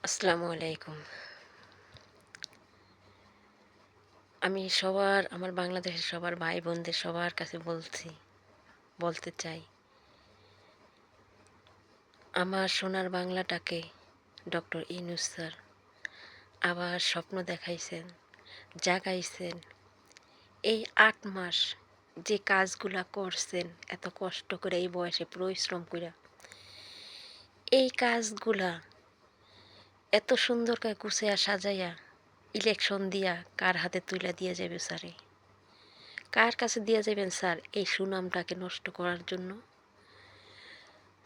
আসসালামু আলাইকুম। আমি আমার বাংলাদেশের সবার ভাই বোনদের সবার কাছে বলতে চাই, আমার সোনার বাংলাটাকে ডক্টর ইউনূস স্যার আবার স্বপ্ন দেখাইছেন, জাগাইছেন। এই ৮ মাস যে কাজগুলা করছেন, এত কষ্ট করে এই বয়সে পরিশ্রম কইরা, এই কাজগুলা এত সুন্দর করে গুছাইয়া সাজাইয়া ইলেকশন দিয়া কার হাতে তুইলা দিয়া যাবে স্যারে? কার কাছে দিয়া যাবেন স্যার এই সুনামটাকে নষ্ট করার জন্য?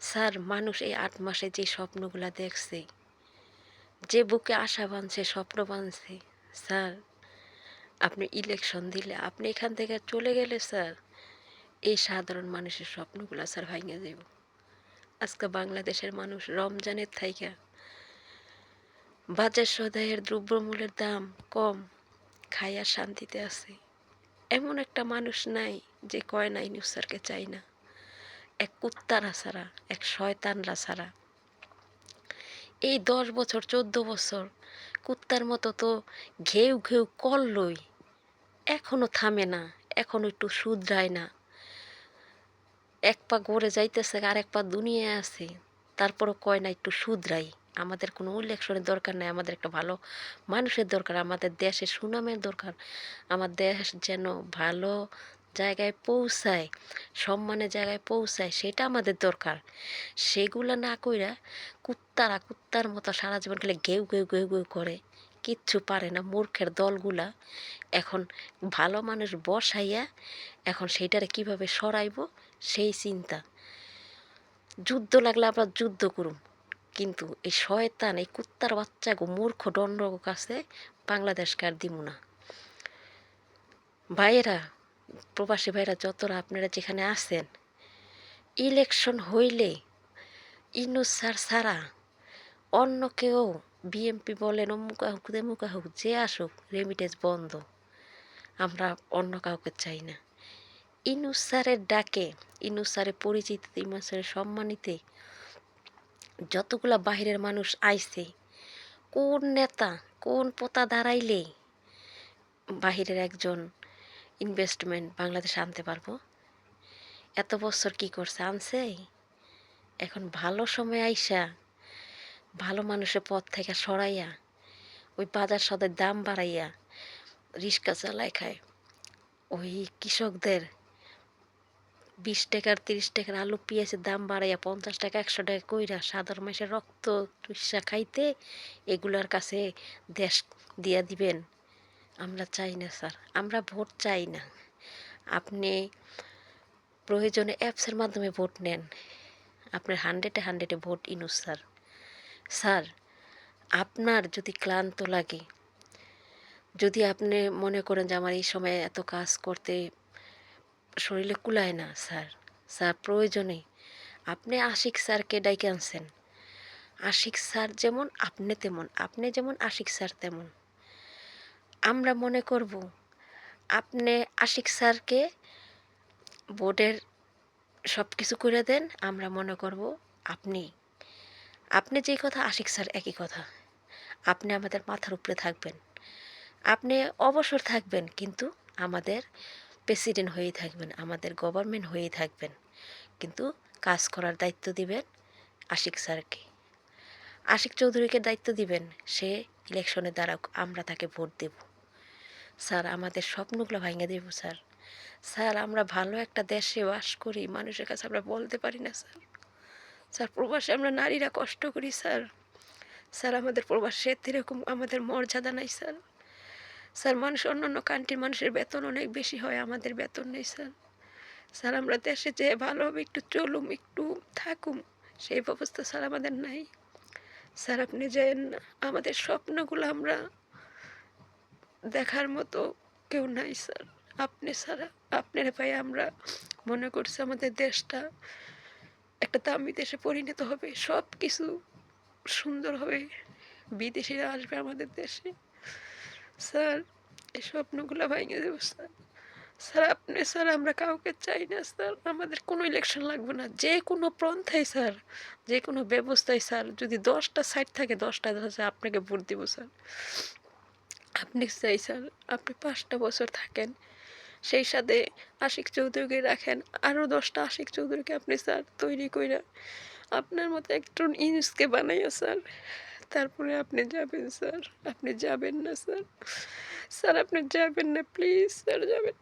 স্যার, মানুষ এই ৮ মাসে যে স্বপ্নগুলা দেখছে, যে বুকে আশা বাঁধছে, স্বপ্ন বাঁধছে, স্যার আপনি ইলেকশন দিলে, আপনি এখান থেকে চলে গেলে স্যার, এই সাধারণ মানুষের স্বপ্নগুলা স্যার ভাইঙা যাইব। আজকে বাংলাদেশের মানুষ রমজানের থাইকা বাজার সদাইয়ের দ্রব্যমূল্যের দাম কম, খাইয়া শান্তিতে আছে। এমন একটা মানুষ নাই যে কয় না ইউনূস স্যারকে চাই না। এক কুত্তারা ছাড়া, এক শয়তানরা ছাড়া। এই ১০ বছর ১৪ বছর কুত্তার মতো তো ঘেউ ঘেউ করলই, এখনো থামে না, এখনো একটু শুধরায় না। এক পা গড়ে যাইতেছে আর এক পা দুনিয়ায় আছে, তারপরও কয় না একটু শুধরাই। আমাদের কোনো ইলেকশনের দরকার নাই, আমাদের একটা ভালো মানুষের দরকার, আমাদের দেশের সুনামের দরকার। আমার দেশ যেন ভালো জায়গায় পৌঁছায়, সম্মানের জায়গায় পৌঁছায়, সেটা আমাদের দরকার। সেগুলা না কইরা কুত্তার মতো সারা জীবন খালি ঘেউ ঘেউ ঘেউ ঘেউ করে, কিচ্ছু পারে না। মূর্খের দলগুলা এখন ভালো মানুষ বসাইয়া এখন সেইটারে কিভাবে সরাইব সেই চিন্তা। যুদ্ধ লাগলে আমরা যুদ্ধ করুম, কিন্তু এই শয়তান, এই কুত্তার বাচ্চাগো মূর্খ দণ্ডগো কাছে বাংলাদেশকে আর দিমু না। ভাইয়েরা, প্রবাসী ভাইয়েরা যতরা আপনারা যেখানে আছেন, ইলেকশন হইলে ইউনূস স্যার ছাড়া অন্য কেউ, বিএমপি বলেন, অমুক হোক তেমুক হোক, যে আসুক, রেমিটেন্স বন্ধ। আমরা অন্য কাউকে চাই না। ইউনূস স্যারের ডাকে, ইউনূস স্যারের পরিচিত, ইউনূস স্যারের সম্মানিতে যতগুলা বাহিরের মানুষ আইছে, কোন নেতা, কোন পোতা দাঁড়াইলে বাহিরের একজন ইনভেস্টমেন্ট বাংলাদেশে আনতে পারবো? এত বছর কি করছে? আনছে? এখন ভালো সময় আইসা ভালো মানুষের পথ থেকে সরাইয়া ওই বাজার সদাইয়ের দাম বাড়াইয়া রিক্সা চালায় খায়। ওই কৃষকদের ২০ টাকার ৩০ টাকার আলু পেঁয়াজের দাম বাড়াইয়া ৫০ টাকা ১০০ টাকা কইরা সাধারণ মানুষের রক্ত চুইসা খাইতে, এগুলার কাছে দেশ দিয়া দিবেন? আমরা চাই না স্যার, আমরা ভোট চাই না। আপনি প্রয়োজনে অ্যাপসের মাধ্যমে ভোট নেন, আপনার 100-এ 100-এ ভোট ইউনূস স্যার। স্যার, আপনার যদি ক্লান্ত লাগে, যদি আপনি মনে করেন যে আমার এই সময়ে এত কাজ করতে শরীরে কুলায় না, স্যার, স্যার প্রয়োজনে আপনি আশিক স্যারকে ডাইকে আনছেন। আশিক স্যার যেমন আপনি তেমন, আপনি যেমন আশিক স্যার তেমন। আমরা মনে করব আপনি আশিক স্যারকে বোর্ডের সব কিছু করে দেন, আমরা মনে করব আপনি, আপনি যেই কথা আশিক স্যার একই কথা। আপনি আমাদের মাথার উপরে থাকবেন, আপনি অবসর থাকবেন, কিন্তু আমাদের প্রেসিডেন্ট হয়েই থাকবেন, আমাদের গভর্নমেন্ট হয়েই থাকবেন, কিন্তু কাজ করার দায়িত্ব দিবেন আশিক স্যারকে। আশিক চৌধুরীকে দায়িত্ব দিবেন, সে ইলেকশনে দাঁড়াক, আমরা তাকে ভোট দেব। স্যার, আমাদের স্বপ্নগুলো ভাঙে দেব স্যার। স্যার, আমরা ভালো একটা দেশে বাস করি, মানুষের কাছে আমরা বলতে পারি না স্যার। স্যার, প্রবাসে আমরা নারীরা কষ্ট করি স্যার। স্যার, আমাদের প্রবাসে এরকম আমাদের মর্যাদা নাই স্যার। স্যার, মানুষ অন্যান্য কান্ট্রির মানুষের বেতন অনেক বেশি হয়, আমাদের বেতন নেই স্যার। স্যার, আমরা দেশে যেয়ে ভালোভাবে একটু চলুম, একটু থাকুম, সেই ব্যবস্থা স্যার আমাদের নাই। স্যার, আপনি যেন আমাদের স্বপ্নগুলো আমরা দেখার মতো কেউ নাই স্যার। আপনি ছাড়া, আপনার পায়ে আমরা মনে করছি আমাদের দেশটা একটা দামি দেশে পরিণত হবে, সব কিছু সুন্দর হবে, বিদেশিরা আসবে আমাদের দেশে। স্যার, এই স্বপ্নগুলো ভেঙে দেবো স্যার। স্যার আপনি স্যার আমরা কাউকে চাই না স্যার। আমাদের কোনো ইলেকশন লাগবে না। যে কোনো পন্থায় স্যার, যে কোনো ব্যবস্থায় স্যার যদি ১০ টা সাইড থাকে ১০ টা আপনাকে ভোট দিব স্যার। আপনি চাই স্যার আপনি ৫ টা বছর থাকেন। সেই সাথে আশিক চৌধুরীকে রাখেন। আরো ১০ টা আশিক চৌধুরীকে আপনি স্যার তৈরি কইরা আপনার মতো একজন ইনুসকে বানাইয়া স্যার তারপরে আপনি যাবেন স্যার। আপনি যাবেন না স্যার। স্যার আপনি যাবেন না প্লিজ স্যার যাবেন